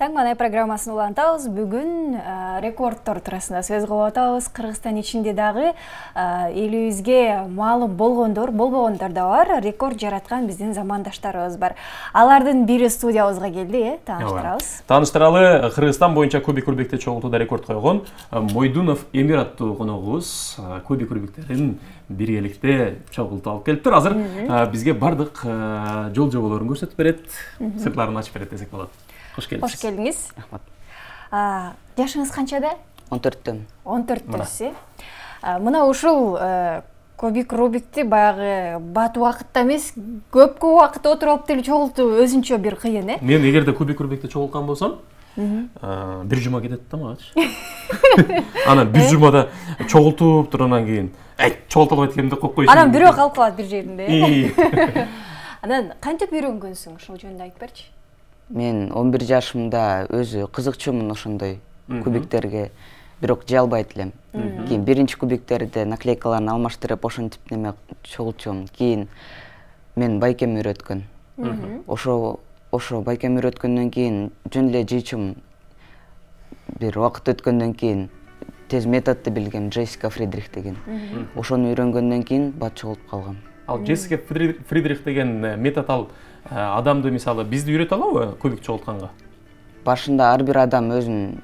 Таң манай программасын улантабыз. Бүгүн рекордтор туурасында сөз кылып атабыз. Кыргызстан ичинде дагы элибизге маалым болгондор, болбогондор да бар. Рекорд жараткан биздин замандаштарыбыз бар. Алардын бири студиябызга келди, тааныштырабыз. Тааныштыралы, Кыргызстан боюнча кубик рубикте чогултууда рекорд койгон Мойдунов Эмир аттуу коногубуз кубик рубиктерин биргеликте чогултуп алып келиптир. Азыр бизге бардык жол жоболорун көрсөтүп берет, сырларын ачып берет десек болот. Хош келдиңиз. Хош келдиңиз. Рахмат. Жашыңыз канчада? 14-төн. 14-төсү. Мына ушул кубик рубикти баягы бат убакытта эмес, көп убакыт отуруп алып деле чогултуу өзүнчө бир кыйын, э? Мен эгерде кубик рубикти чогулткан болсом, бир жума кетет да магачы. Анан бир жумада чогултуп туруп анан кийин, чогулта албайт экеним деп коюп коюшум. Анан бирөө калып калат бир жеринде. Анан кантип үйрөнгөнсүң, ушул жөнүндө айтып берчи. Мен 11 жашымда өзү кызыкчумун ошондой кубиктерге, бирок жей албайт элем. Кийин биринчи кубиктерди наклейкаларын алмаштырып ошентип неме чогултчумун. Кийин мен байкем үйрөткөн. Ошо байкем үйрөткөндөн кийин жөн эле жейчумун. Бир убакыт өткөндөн кийин тез методду билгем, Джессика Фридрих деген. Ошону үйрөнгөндөн кийин бат чогултуп калгам. Ал Джессика Фридрих деген метод ал адамды мисалы бизди үйрөтө алабы кубик чогултканга? Башында ар бир адам өзүнүн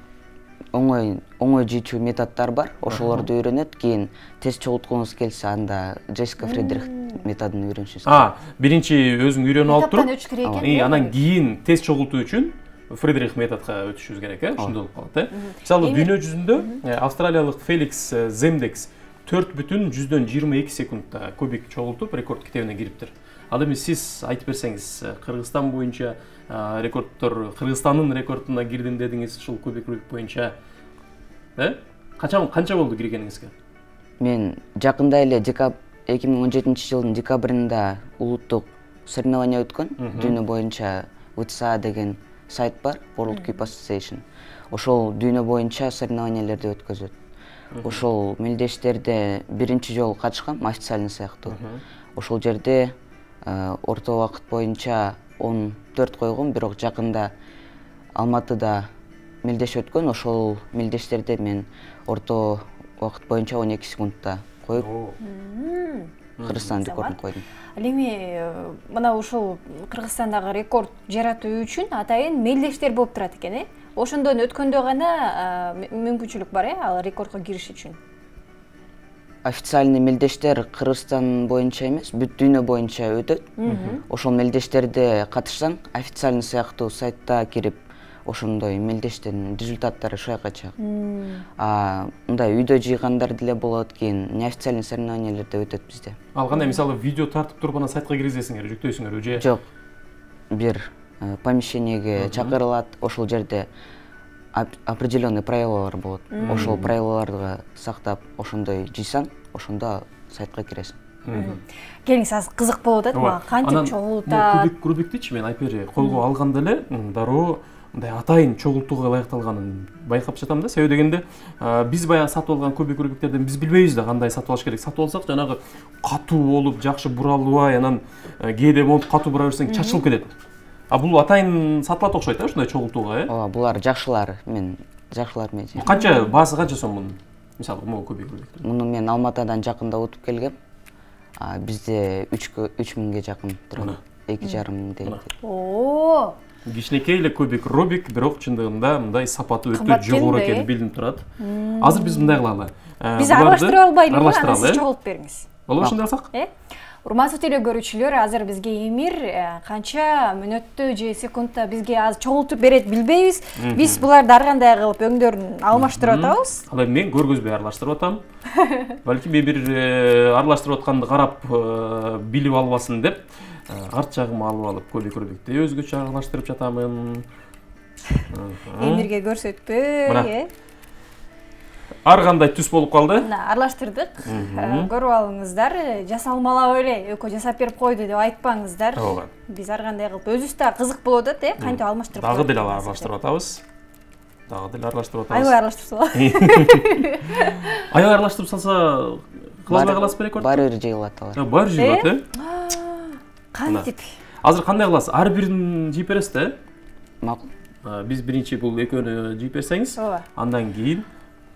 оңой жийчү методдор бар. Ошолорду үйрөнөт, кийин тез чогулткуңуз келсе, анда Джессика Фридрих методун үйрөнүшүңүз. Биринчи өзүң үйрөнүп алып туруп, өтүш керек экен. Анан кийин тез чогултуу үчүн Фридрих методко өтүшүбүз керек, ошондой болуп калат, Мисалы дүйнө жүзүндө австралиялык Феликс Земдекс 4,22 секундта кубик чогултуп рекорд китебине кириптир. Ал эми сиз айтып берсеңиз, Кыргызстан боюнча рекордтор, Кыргызстандын рекордуна кирдим дедиңиз, ушул кубик рубик боюнча. Канча болду киргениңизге? Мен жакында эле 2017-жылдын декабрында улуттук соревнование өткөн. Дүйнө боюнча WTA деген сайт бар, World Cube Association. Ошол дүйнө боюнча соревнованиелерди өткөзөт. Ошол мелдештерде биринчи жолу катышкам, официальный сыяктуу. Ошол жерде орто убакыт боюнча 14 койгом, бирок жакында Алматыда мелдеш өткөн. Ошол мелдештерде мен орто убакыт боюнча 12 секундта коюп, Кыргызстан рекордун койдум. Ал эми мына ушул Кыргызстандагы рекорд жаратуу үчүн атайын мелдештер болуп турат экен, Ошондон өткөндө гана мүмкүнчүлүк бар, ал рекордко кириш үчүн. Официальный мелдештер Кыргызстан боюнча эмес, бүт дүйнө боюнча өтөт. Ошол мелдештерде катышсаң, официальный сыяктуу сайтта кирип, ошондой мелдештин результаттары шуяка чыгат. Мындай үйдө жыйгандар деле болот, кийин неофициальный соревнованиелерде өтөт бизде. Ал кандай мисалы видео тартып туруп анан сайтка киргизесиңер, жүктөйсүңөр же? Жок. Бир помещениеге чакырылат, ошол жерде определенный правилалар болот. Ошол правилаларды сактап, ошондой жыйсаң, ошондо сайтка киресиң. Келиңиз, аз кызык болуп атат, мага кантип чогултат. Кубик рубиктичи мен айтып бере, колго алганда эле дароо мындай атайын чогултууга ылайыкталганын байкап жатам да. Себеби дегенде, биз баягы сатып алган кубик рубиктерден биз билбейбиз да кандай сатып алыш керек. Сатып алсак, жанагы катуу болуп, жакшы буралбай, анан кээде монтип катуу бура берсең чачылып кетет. Бул атайын сатылат окшойт, ушундай чогултууга, Булар жакшылары, мен жакшылар менен. Канча баасы канча сом мунун? Мисалы, могу кубик рубик. Муну мен Алматыдан жакында утуп келгем. Бизде 3000ге жакын турат. 2,5 мың деген. Кичинекей эле кубик рубик, бирок чындыгында мындай сапаты өтө жогору экени билинип турат. Азыр биз мындай кылалы. Биз аралаштыра албайлыбы, анан сиз чогултуп бериңиз. Болобу, ошондой алсак? Урматтуу теле көрүүчүлөр, азыр бизге Эмир канча мүнөттө же секундта бизге аз чогултуп берет билбейбиз. Биз буларды ар кандай кылып өңдөрүн алмаштырып атабыз. Ал эми мен көргөзбөй аралаштырып атам. Балки мен бир аралаштырып атканды карап билип албасын деп, арт жагыма алып кубик рубикти өзгөчө аралаштырып жатамын. Эмирге көрсөтпөй, Ар кандай түс болуп калды. Аралаштырдык. Көрүп алыңыздар. Жасалмалап эле экөө жасап берип койду деп айтпаңыздар. Биз ар кандай кылып өзүбүз да кызык болуп атат, кантип алмаштырып. Дагы деле аралаштырып атабыз. Аябай аралаштырып салса кылбай каласызбы рекорд? Баары бир жыйылат алар. Баары жыйылат, Кантип? Азыр кандай кыласыз? Ар бирин жыйып бересиз да? Макул. Биз биринчи бул экөөнү жыйып берсеңиз, Ооба. андан кийин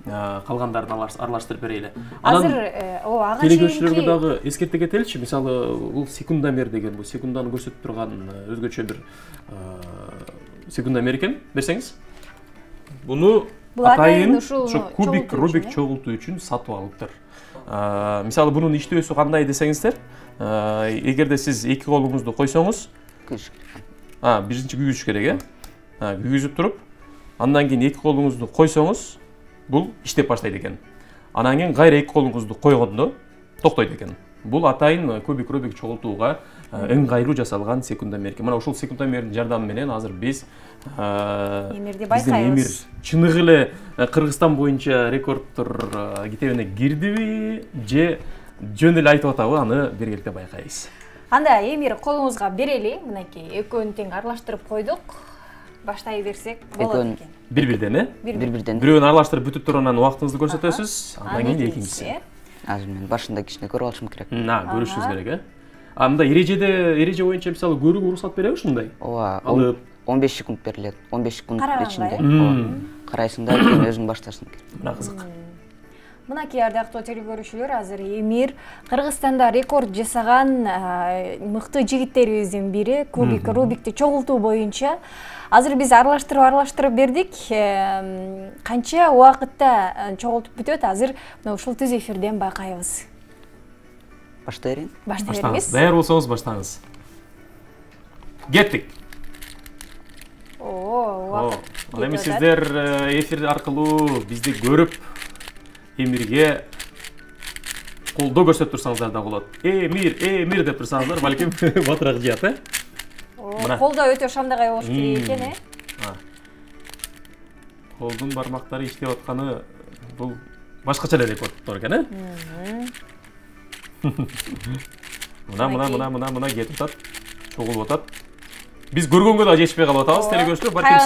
калгандарын аралаштырып берели. Азыр ага Телегөрүүчүлөргө дагы эскерте кетеличи, мисалы бул секундомер деген, бул секунданы көрсөтүп турган өзгөчө бир секундомер экен, берсеңиз. Буну атайын ошо кубик, рубик чогултуу үчүн сатып алыптыр. Мисалы бунун иштөөсү кандай десеңиздер, эгерде сиз эки колуңузду койсоңуз, биринчи күйгүзүш керек, күйгүзүп туруп, андан кийин эки колуңузду койсоңуз, бул иштеп баштайт экен. Анан кийин кайра эки колуңузду койгондо токтойт экен. Бул атайын кубик, рубик чогултууга ыңгайлуу жасалган секундомер экен. Мына ушул секундомердин жардамы менен азыр биз эмирди байкайбыз. Чыныгы эле Кыргызстан боюнча рекорддор китебине кирдиби же жөн эле айтып атабы, аны биргеликте байкайбыз. Анда эмир колуңузга берели, мынакей экөөнү тең аралаштырып койдук. Баштай берсек болот экен. Бир-бирден, Бир-бирден. Бирөөнү аралаштырып бүтүп туруп анан убактыңызды көрсөтөсүз, андан кийин экинчиси. Азыр мен башында кичине көрүп алышым керек. Көрүшүңүз керек, мындай эреже боюнча мисалы көрүүгө уруксат береби ушундай? Ооба. 15 секунд берилет. 15 секунд ичинде. Карайсың да, кийин өзүң баштарсың. Мына кызык. Мынакей ардактуу телекөрүүчүлөр, азыр Эмир Кыргызстанда рекорд жасаган мыкты жигиттерибиздин бири, кубик, рубикти чогултуу боюнча. Азыр биз аралаштырып бердик. Канча убакытта чогултуп бүтөт? Азыр мына ушул түз эфирден байкайбыз. Баштай берейин? Баштай беребиз. Даяр болсоңуз баштаңыз. Кеттик. Эми сиздер эфир аркылуу бизди көрүп, Эмирге колдоо көрсөтүп турсаңыздар да болот. Эмир деп турсаңыздар, балким батыраак жыят, Колдоо өтө шамдагай болуш керек экен, Колдун бармактары иштеп атканы бул башкача эле рекорддор экен, Мына кетип атат, чогулуп атат. Биз көргөнгө да жетишпей калып атабыз, телекөрүүчүлөр, балким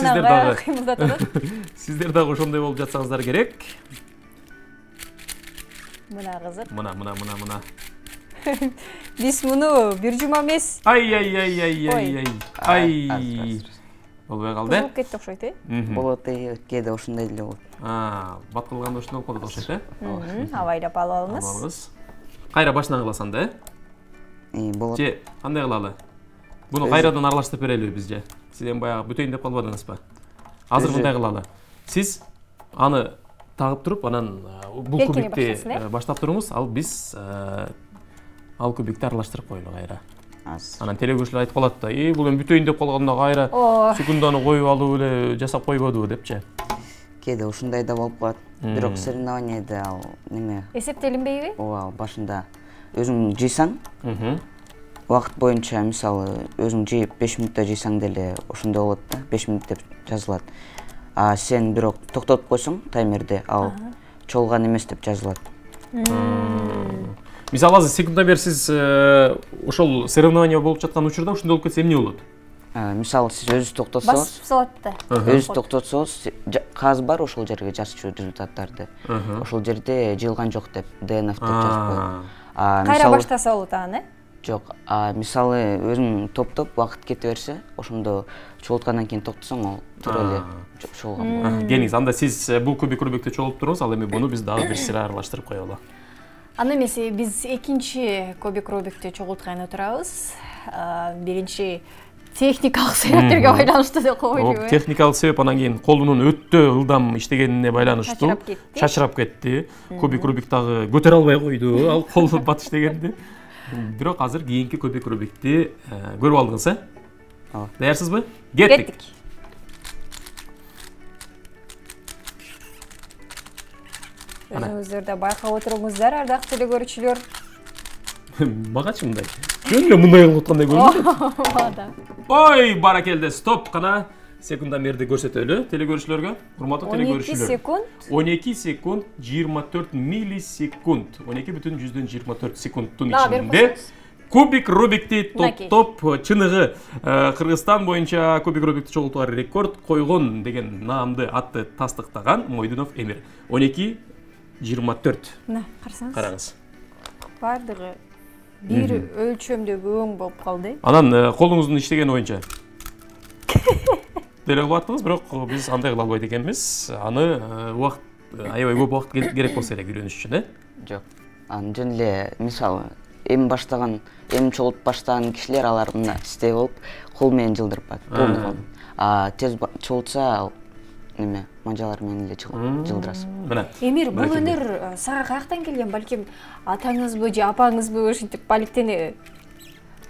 сиздер дагы ошондой болуп жатсаңыздар керек. Мына кызык. Мына. Биз муну бир жума эмес. Ай. Болбой калды. Болуп кетти окшойт, Болот, кээде ошондой эле болот. Бат кылганда ошондой болуп калат окшойт, Абайлап алып алыңыз. Кайра башынан кыласың да, Болот. Же, кандай кылалы? Буну кайрадан аралаштырып берелиби биз же? Сиз эми баягы бүтөйүн деп калбадыңызбы? Азыр мындай кылалы. Сиз аны тагып туруп, анан бул кубикти баштап туруңуз, ал биз ал кубикти аралаштырып коелу кайра. Анан телекөрүүчүлөр айтып калат да, бул эми бүтөйүн деп калганда кайра секунданы коюп алып эле жасап койбодубу депчи. Кээде ушундай да болуп калат. Бирок соревнованияда ал неме? Эсептелинбейби? Ооба, башында өзүң жыйсаң, убакыт боюнча мисалы өзүң жыйып 5 мүнөттө жыйсаң деле ошондой болот да, 5 мүнөт деп жазылат. Сен бирок токтотуп койсоң таймерди, ал чогулган эмес деп жазылат. Мисалы азыр секундомер сиз ошол соревнование болуп жаткан учурда ушундай болуп кетсе эмне болот? Мисалы сиз өзүңүз токтотсоңуз, басып салат да. Өзүңүз токтотсоңуз, кагаз бар ошол жерге жазчу результаттарды. Ошол жерде жыйылган жок деп DNF деп жазып коет. Кайра баштаса болот аны, Жок, мисалы өзүң топтоп убакыт кете берсе, ошондо чогулткандан кийин токтосоң, ал туура эле чогулган болот. Келиңиз, анда сиз бул кубик, рубикти чогултуп туруңуз, ал эми буну биз дагы бир сыйра аралаштырып коелу. Анда эмесе биз экинчи кубик, рубикти чогултканы отурабыз. Биринчи техникалык себептерге байланыштуу деп коелубу. Техникалык себеп, анан кийин колунун өтө ылдам иштегенине байланыштуу чачырап кетти. Кубик, рубик дагы көтөрө албай койду, ал кол бат иштегенди. Бирок азыр кийинки кубик, рубикти көрүп алдыңыз, Даярсызбы? Кеттик. Өзүңүздөр да байкап отуруңуздар, ардактуу телекөрүүчүлөр. Магачы мындай. Жөн эле мындай кылып аткандай көрүнөт. Ой, баракелде, стоп кана. Секундомерди көрсөтөлү телекөрүүчүлөргө. Урматтуу телекөрүүчүлөр. 12 секунд 24 миллисекунд. 12,24 секундтун ичинде кубик, рубикти топтоп чыныгы Кыргызстан боюнча кубик, рубикти чогултууга рекорд койгон деген наамды атты тастыктаган Мойдунов Эмир. 12,24. Мына, карасаңыз. Караңыз. бардыгы бир өлчөмдөгү өң болуп калды. Анан колуңуздун иштеген боюнча деле кылып аттыңыз, бирок биз андай кыла албайт экенбиз. Аны убакыт аябай көп убакыт керек болсо керек үйрөнүш үчүн, Жок. Анын жөн эле мисалы эми чогултуп баштаган кишилер алар мына истей болуп кол менен жылдырып атат. Тез чогултса неме мажалар менен эле жылдырасың. Мына. Эмир, бул өнөр сага каяктан келген? Балким атаңызбы же апаңызбы ушинтип баликтени?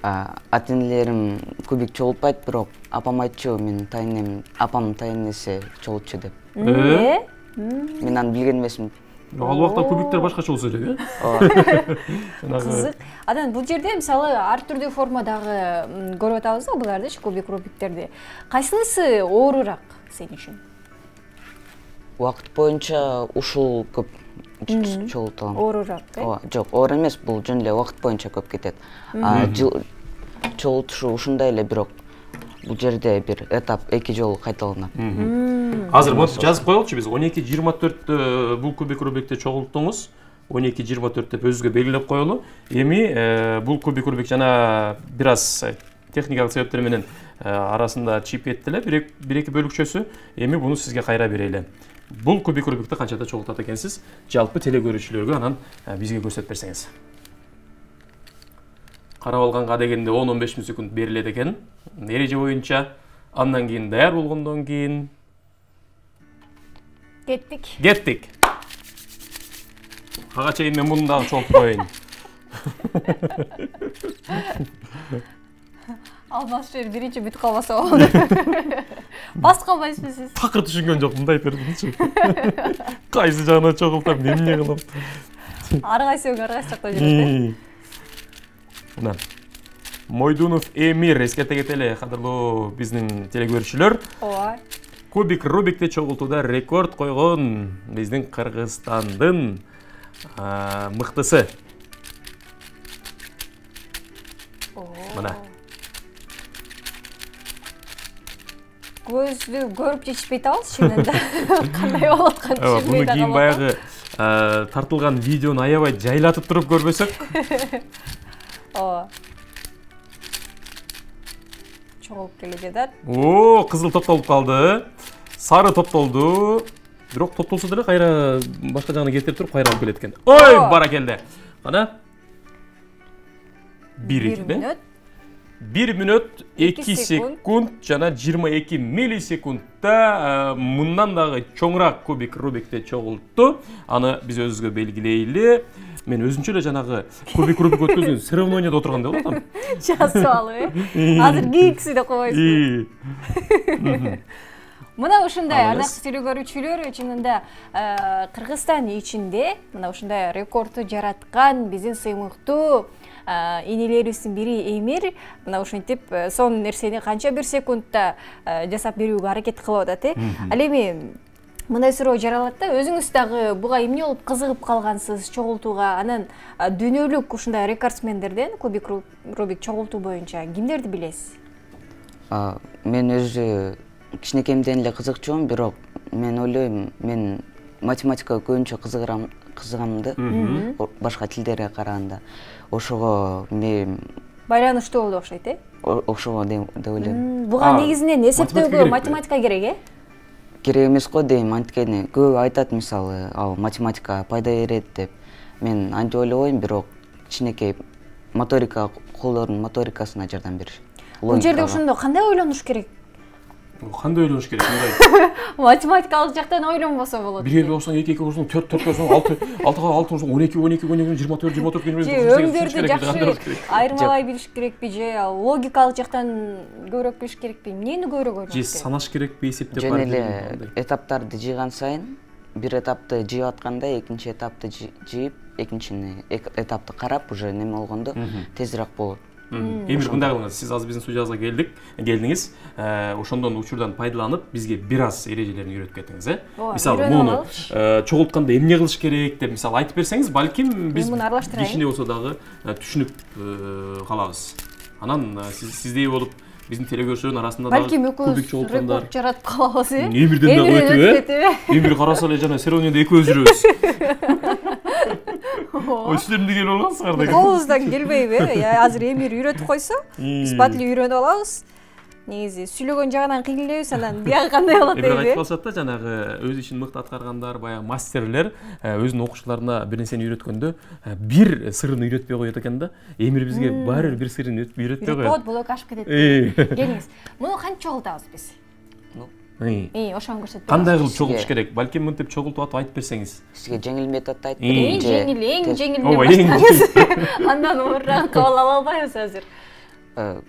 Ата-энелерим көбүк чогултпайт, бирок апам айтчу, мен тайнем, апам тайнесе чогултчу деп. Мен аны билген эмесмин. Ал убакта көбүктөр башкача болсо эле, Кызык. Анан бул жерде мисалы ар түрдүү формадагы көрүп атабыз да буларды, көбүк рубиктерди. Кайсынысы оорураак сен үчүн? Убакыт боюнча ушул көп чогултулам. Оорураак, Жок, оор эмес, бул жөн эле убакыт боюнча көп кетет. Чогултушу ушундай эле, бирок бул жерде бир этап 2 жолу кайталанат. Азыр монтип жазып коелучу, биз 12-24 бул кубик рубикти чогулттуңуз. 12-24 деп өзүгө белгилеп коелу. Эми бул кубик рубик жана бир аз техникалык себептер менен арасында чип еттиле, бир-эки бөлүкчөсү. Эми буну сизге кайра берели. Бул кубик рубикти канчада чогултат экенсиз? Жалпы теле көрүүчүлөргө анан бизге көрсөтүп берсеңиз. Карап алганга дегенде 10-15 секунд берилет экен. Эреже боюнча. Андан кийин даяр болгондон кийин Кеттик. Ага чейин мен муну дагы чогултуп коеюн. Алмаз жер биринчи бүтүп калбаса болду. Бас калбайсызбы сиз? Такыр түшүнгөн жок, мындай бердимчи. Кайсы жагына чогултам, эмне кылам? Ары кайсы жакта жүрөт. Мына. Мойдунов Эмир эскерте кетели, кадырлуу биздин телекөрүүчүлөр. Ооба. Кубик рубикти чогултууда рекорд койгон биздин Кыргызстандын мыктысы. Мына. Көздү көрүп жетишпей атабыз чынында. Кандай болуп атканын түшүнбөй Буну кийин баягы тартылган видеону аябай жайлатып туруп көрбөсөк. Ооба. Чогулуп келе жатат. Кызыл топтолуп калды. Сары топтолду. Бирок топтолсо деле кайра башка жагына кетирип туруп кайра алып келет экен. Ой, баракелде. Кана 1 минут. 1 минут 2 секунд жана 22 миллисекундта мындан дагы чоңураак кубик рубикти чогултту. Аны биз өзүбүзгө белгилейли. Мен өзүнчө эле жанагы кубик рубик өткөзгөн церемонияда отургандай болуп атам. Жазып алып, азыр кийинкиси деп койбойсузбу? Мына ушундай ардактуу телекөрүүчүлөр, чынында Кыргызстан ичинде мына ушундай рекордду жараткан биздин сыймыктуу энелерибиздин бири Эмир мына ушинтип сонун нерсени канча бир секундта жасап берүүгө аракет кылып атат. Ал эми мындай суроо жаралат да, өзүңүз дагы буга эмне болуп кызыгып калгансыз чогултууга? Анан дүйнөлүк ушундай рекордсмендерден кубик рубик чогултуу боюнча кимдерди билесиз? Мен өзү кичинекейимден эле кызыкчумун, бирок мен ойлойм, мен математикага көбүнчө кызыгамды, башка тилдерге караганда. Ошого мен байланыштуу болду окшойт, Ошого деп ойлойм. Буга негизинен эсептөөгө математика керек, Керек эмес го дейм, анткени көп айтат мисалы, ал математика пайда берет деп. Мен антип ойлобойм, бирок кичинекей моторика, колдордун моторикасына жардам беришет. Бул жерде ошондо кандай ойлонуш керек? Кандай ойлонуш керек мындай? Математикалык жактан ойлонбосо болот. 1 кошсоң 2 кошсоң 4 кошсоң 6 кошсоң 12 24 өңдөрдү жакшы айырмалай билиш керекпи же логикалык жактан көбүрөөк билиш керекпи? Эмнени көбүрөөк ойлонуш керек? Же санаш керекпи, эсептеп бар? Жөн эле этаптарды жыйган сайын, бир этапты жыйып атканда экинчи этапты жыйып, экинчи этапты карап уже неме болгондо тезирээк болот. Эмир, мындай кылыңыз, сиз азыр биздин студиябызга келдиңиз, ошондон учурдан пайдаланып, бизге бир аз эрежелерин үйрөтүп кетиңиз, Мисалы, муну чогултканда эмне кылыш керек деп мисалы айтып берсеңиз, балким биз кичине болсо дагы түшүнүп калабыз. Анан сиздей болуп биздин телекөрүүчүлөрдүн арасында дагы кубик чогулткандар рекорд жаратып калабыз, Эмирден дагы өтүп, Эмир караса эле жана церемонияда экөөбүз жүрөбүз. Өчтөрүндө келип алгансыңар деген. Колубуздан келбейби? Азыр Эмир үйрөтүп койсо, биз батли үйрөнүп алабыз. Негизи сүйлөгөн жагынан кыйналбайбыз, анан биягы кандай болот Бирок дейби. айтып калышат да, жанагы өз ишин мыкты аткаргандар, баягы мастерлер өзүнүн окуучуларына бир нерсени үйрөткөндө бир сырын үйрөтпөй коет экен да. Эмир бизге баары бир сырын үйрөтпөй коет. Блок ашып кетет. Келиңиз. Муну кантип чогултабыз биз? Ошону көрсөтөбүз. Кандай кылып чогултуш керек? Балким мынтип чогултуп атып айтып берсеңиз. Сизге жеңил методду айтып Эң берейин. жеңил Ооба, Андан оорураак кабыл ала албайбыз азыр.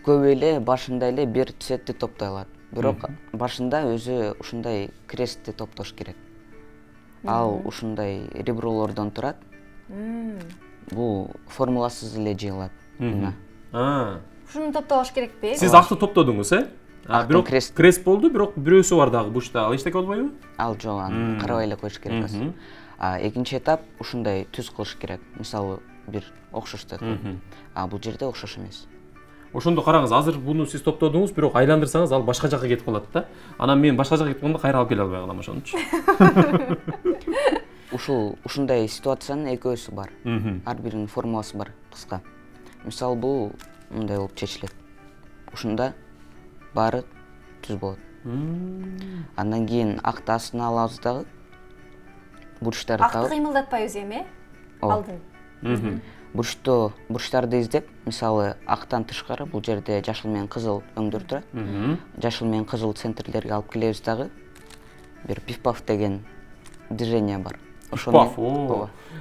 Көп эле башында эле бир цветти топтой алат. Бирок башында өзү ушундай крестти топтош керек. Ал ушундай ребролордон турат. Бул формуласыз эле жыйылат. Ушуну топтош керекпи? Сиз акты топтодуңуз, Бирок крест болду, бирок бирөөсү бар дагы бушта. Ал эчтеке болбойбу? Ал жок, аны карабай эле коюш керек азыр. Экинчи этап ушундай түз кылыш керек. Мисалы, бир окшоштойт. Бул жерде окшош эмес. Ошондо караңыз, азыр буну сиз топтодуңуз, бирок айландырсаңыз ал башка жакка кетип калат да. Анан мен башка жакка кетип калганда кайра алып келе албай калам ошонучу. Ушундай ситуациянын экөөсү бар. Ар биринин формуласы бар, кыска. Мисалы, бул мындай болуп чечилет. Ушунда баары түз болот. Андан кийин акты астына алабыз дагы. Бурчтарды табып. Акты кыймылдатпайбыз эми, алдын. Бурчтарды издеп, мисалы, актан тышкары бул жерде жашыл менен кызыл өңдөр турат. Жашыл менен кызыл центрлерге алып келебиз дагы. Бир пиф-паф деген движение бар. Пиф-паф.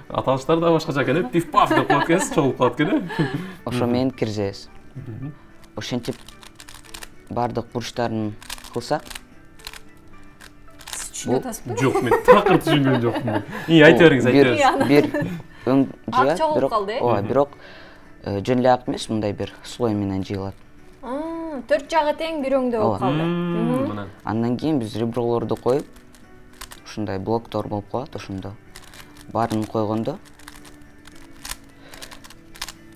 Аталыштар да башкача экен, пиф-паф деп коет экенсиз, чогулуп калат экен. Ошо менен киргизебиз. Ошентип бардык бурчтарын кылсак. Түшүнүп атасызбы? Жок, мен такыр түшүнгөн жокмун. Айта бериңиз, айта бериңиз. Бир өң жыя, чогулуп калды, бирок жөн эле ак эмес, мындай бир слой менен жыйылат. 4 жагы тең бир өңдө болуп калды. Андан кийин биз ребролорду коюп, ушундай блоктор болуп калат, ошондо баарын койгондо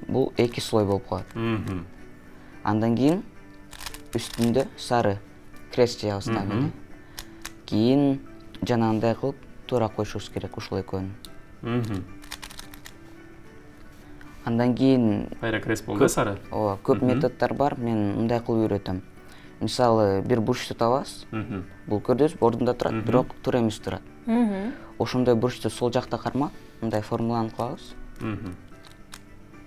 бул 2 слой болуп калат. Андан кийин үстүндө сары крест жаябыз дагы. Кийин жанагындай кылып туура коюшубуз керек ушул экөөнү. Андан кийин кайра крест болду сары. Ооба, көп методдор бар, мен мындай кылып үйрөтөм. Мисалы, бир бурчту табасыз. Бул көрдүңүзбү, ордунда турат, бирок туура эмес турат. Ошондой бурчту сол жакта кармап, мындай формуланы кылабыз.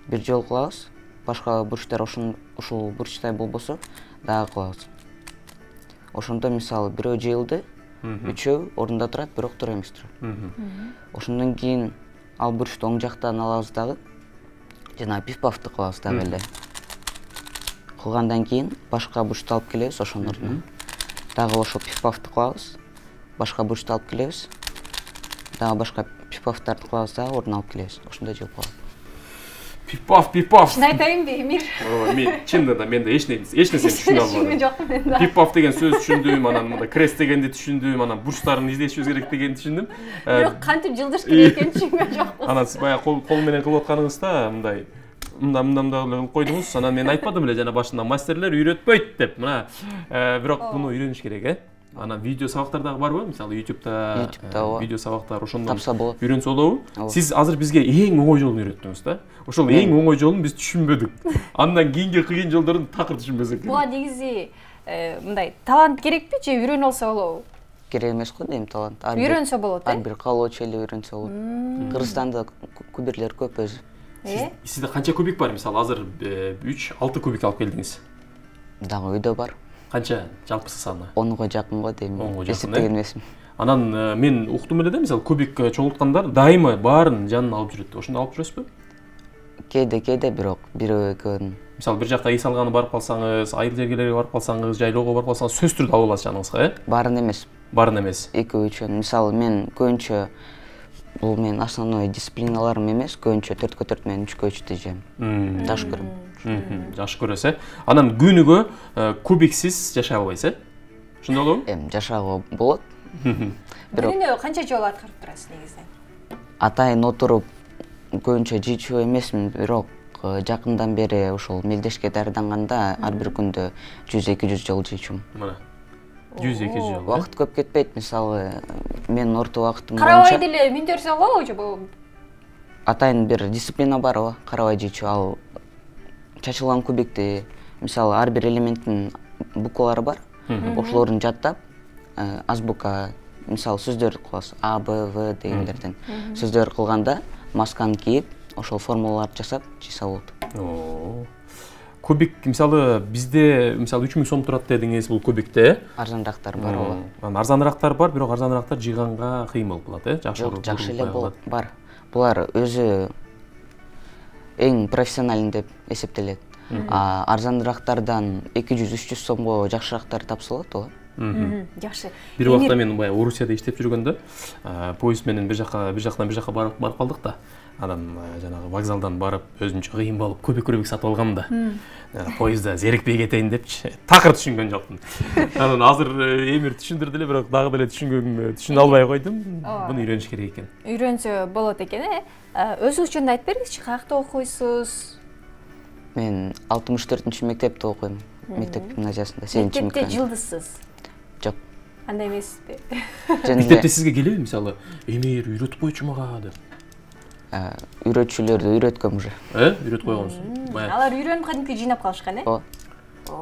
Бир жолу кылабыз. Башка бурчтар ушул бурчтай болбосо дагы кылабыз. Ошондо мисалы бирөө жыйылды, үчөө ордунда турат, бирок туура эмес турат. Ошондон кийин ал бурчту оң жактан алабыз дагы. Жана пиф-пафты кылабыз дагы эле. Кылгандан кийин башка бурчту алып келебиз ошонун ордуна. Дагы ошол пиф-пафты кылабыз. Башка бурчту алып келебиз. Дагы башка пиф-пафтарды кылабыз дагы ордуна алып келебиз. Ошондой жолуп калат. Пиф-паф, пиф-паф. Чын айтайынбы, Эмир? Мен чындыгында менде эч нерсени түшүнө албадым. Жокмун мен да. Пиф-паф деген сөз түшүндүм, анан мында крест дегенди түшүндүм, анан бурчтарын издешибиз керек дегенди түшүндүм. Бирок кантип жылдыш керек экенин түшүнгөн жокмун. Анан сиз баягы кол менен кылып атканыңызда мындай мындай кылып койдуңуз. Анан мен айтпадым эле жана башында мастерлер үйрөтпөйт деп. Мына бирок буну үйрөнүш керек, Анан видео сабактар дагы барбы? Мисалы YouTube'да видео сабактар ошондон үйрөнсө болобу? Сиз азыр бизге эң оңой жолун үйрөттүңүз да. Ошол эң оңой жолун биз түшүнбөдүк. Андан кийинки кыйын жолдорун такыр түшүнбөсөк. Буга негизи мындай талант керекпи же үйрөнүп алса болобу? Керек эмес го дейм, талант. Үйрөнсө болот, Ар бир каалоочу эле үйрөнсө болот. Кыргызстанда кубирлер көп өзү. Сизде канча кубик бар? Мисалы азыр 3-6 кубик алып келдиңиз. Дагы үйдө бар. Канча жалпысы саны? 10го жакын го дейм. Эсептеген эмесмин. Анан мен уктум эле да, мисалы кубик чогулткандар дайыма баарын жанына алып жүрөт. Ошондо алып жүрөсүзбү? Кээде бирок бирөө экөөнүн. Мисалы бир жакка ий салганы барып калсаңыз, айыл жергелерге барып калсаңыз, жайлоого барып калсаңыз сөзсүз түрдө алып аласыз жаныңызга, Баарын эмес. Баарын эмес. Экөө үчөө. Мисалы мен көбүнчө бул менин основной дисциплиналарым эмес, көбүнчө 4/4 менен 3/3 жейм. Жакшы көрөм. Жакшы көрөсүз, Анан күнүгө кубиксиз жашай албайсыз, Ошондой болобу? Жашаага болот. Күнүнө канча жолу аткарып турасыз негизинен? Атайын отуруп көбүнчө жыйчу эмесмин, бирок жакындан бери ошол мелдешке даярданганда ар бир күндө 100-200 жол жыйчумун. Мына 100-200 жол. Убакыт көп кетпейт, мисалы менин орто убакытым боюнча. Карабай деле миңдерсе болобу же атайын бир дисциплина бар ооба, карабай жейчү. Ал чачылган кубикти, мисалы ар бир элементтин буквалары бар. Ошолорун жаттап, азбука, мисалы сөздөр кылабыз, А, Б, В дегендерден сөздөр кылганда масканы кийип, ошол формулаларды жасап жийса болот. Кубик, мисалы бизде, мисалы 3000 сом турат дедиңиз бул кубикте. Арзанырактар бар ооба. Арзаныраактар бар, бирок арзаныраактар жыйганга кыйын болуп калат, Жакшы эле бар. Булар өзү эң профессиональный деп эсептелет. Арзаныраактардан 200-300 сомго жакшырактар тапса болот ооба. Жакшы. Бир убакта мен баягы Орусияда иштеп жүргөндө, поезд менен бир жактан бир жакка барып калдык да. Анан жанагы вокзалдан барып өзүнчө кыйын болуп кубик сатып алгам да. Поездда зерикпей кетейин депчи, такыр түшүнгөн жокмун. Анан азыр Эмир түшүндүрдү эле, бирок дагы деле түшүнө албай койдум. Буну үйрөнүш керек экен. Үйрөнсө болот экен, Өзүңүз жөнүндө айтып бериңизчи, каякта окуйсуз? Мен 64-мектепте окуйм. Мектеп гимназиясында 7-мектепте. Мектепте жылдызсыз? Жок. Андай эмеспи? Мектепте сизге келеби, мисалы, Эмир үйрөтүп койчу мага деп? Үйрөтчүлөрдү үйрөткөм уже. Үйрөтүп койгонсуз. Алар үйрөнүп кадимки жыйнап калышкан, Ооба.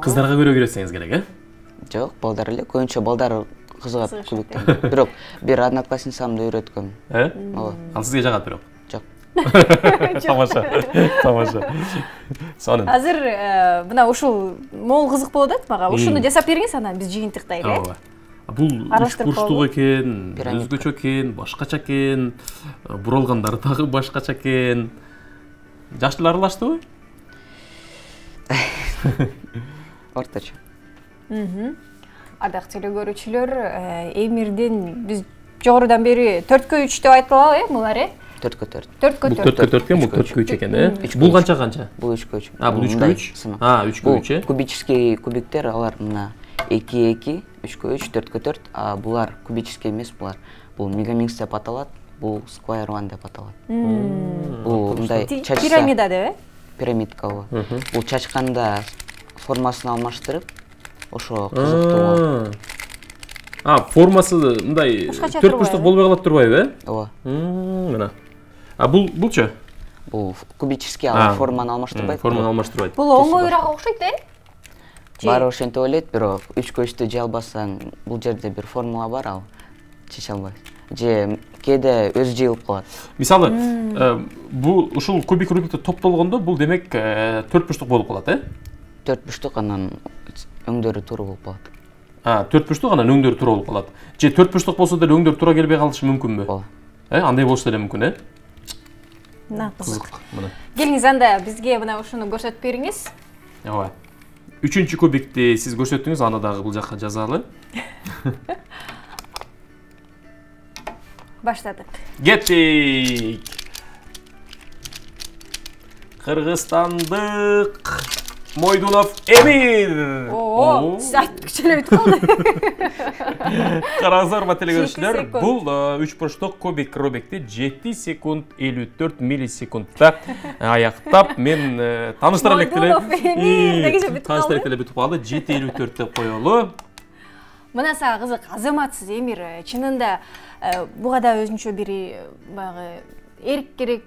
Кыздарга көрө үйрөтсеңиз керек, Жок, балдар эле, көбүнчө балдар кызыгат кубиктен. Бирок бир одноклассницамды үйрөткөм. Ооба. Ал сизге жагат бирок. Жок. Тамаша. Сонун. Азыр мына ушул могул кызык болуп атат мага. Ушуну жасап бериңиз, анан биз жыйынтыктайлы, Ооба. Бул үч бурчтук экен, өзгөчө экен, башкача экен, буралгандары дагы башкача экен. Жакшы эле аралаштыбы? Орточо. Ардактуу теле көрүүчүлөр, Эмирдин биз жогорудан бери 4-3 деп айтып алалы, булар, 4-4. 4-4 экен, бул 4-3 экен, Бул канча? Бул 3-3. Бул 3-3? 3-3, кубический кубиктер, алар мына 2-2, 3-3, 4-4, булар кубический эмес, бул мегамикс деп аталат, бул square one деп аталат. Бул мындай чачса пирамида деп, пирамидка ооба. Бул чачканда формасын алмаштырып, ошо кызыктуу болот. Формасы мындай 4 бурчтук болбой калат турбайбы, Ооба. Мына. Булчу? Бул кубический форманы алмаштырбайт. Форманы алмаштырбайт. Бул оңоюраак окшойт, Баары ошентип ойлойт, бирок 3-3 жей албасаң, бул жерде бир формула бар, ал чече албайсың. Же кээде өзү жыйылып калат. Мисалы, бул ушул кубик Рубикте топтолгондо бул демек 4 бурчтук болуп калат, 4 бурчтук, анан өңдөрү туура болуп калат. 4 бурчтук, анан өңдөрү туура болуп калат. Же 4 бурчтук болсо деле өңдөр туура келбей калышы мүмкүнбү? Ооба. Андай болушу деле мүмкүн, Кызык. Мына. Келиңиз, анда бизге мына ушуну көрсөтүп бериңиз. Ооба. 3-чү кубикти сиз көрсөттүңүз, аны дагы бул жакка жазалы. Баштадык. Кеттик. Кыргызстандык Мойдунов Эмир. Сиз айткыча эле бүтүп калды. Караңыздар, теле көрүүчүлөр, бул 3 бурчтук кубик Рубикти 7 секунд 54 миллисекундта аяктап, мен тааныштыра элек деле. Тааныштыра элек бүтүп калды. 7:54 деп коелу. Мына сага кызык, азаматсыз Эмир, чынында буга да өзүнчө бир баягы эрк керек,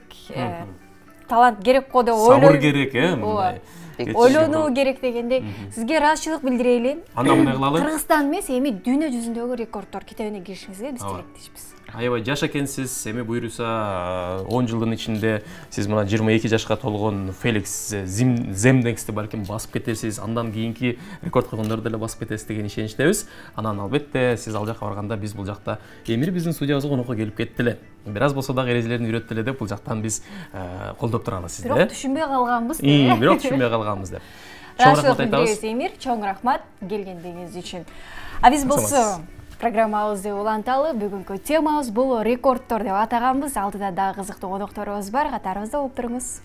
талант керек го деп ойлойм. Сабыр керек, мындай. Ойлонуу керек дегендей, сизге ыраазычылык билдирели. Анда мындай кылалы. Кыргызстан эмес, эми дүйнө жүзүндөгү рекорддор китебине киришиңизге биз тилектешпиз. Аябай жаш экенсиз, эми буюрса 10 жылдын ичинде сиз мына 22 жашка толгон Феликс Земдексти балким басып кетесиз, андан кийинки рекорд койгондорду деле басып кетесиз деген ишеничтебиз. Анан албетте сиз ал жакка барганда биз бул жакта Эмир биздин студиябызга конокко келип кетти эле. Бир аз болсо дагы эрежелерин үйрөттү эле деп бул жактан биз колдоп турабыз сизди. Бирок түшүнбөй калганбыз. Бирок түшүнбөй калганбыз деп. Чоң рахмат айтабыз. Эмир, чоң рахмат келгендигиңиз үчүн. Биз болсо программабызды уланталы. Бүгүнкү темабыз бул рекордтор деп атаганбыз. Алдыда дагы кызыктуу конокторубуз бар. Катарыбызда болуп туруңуз.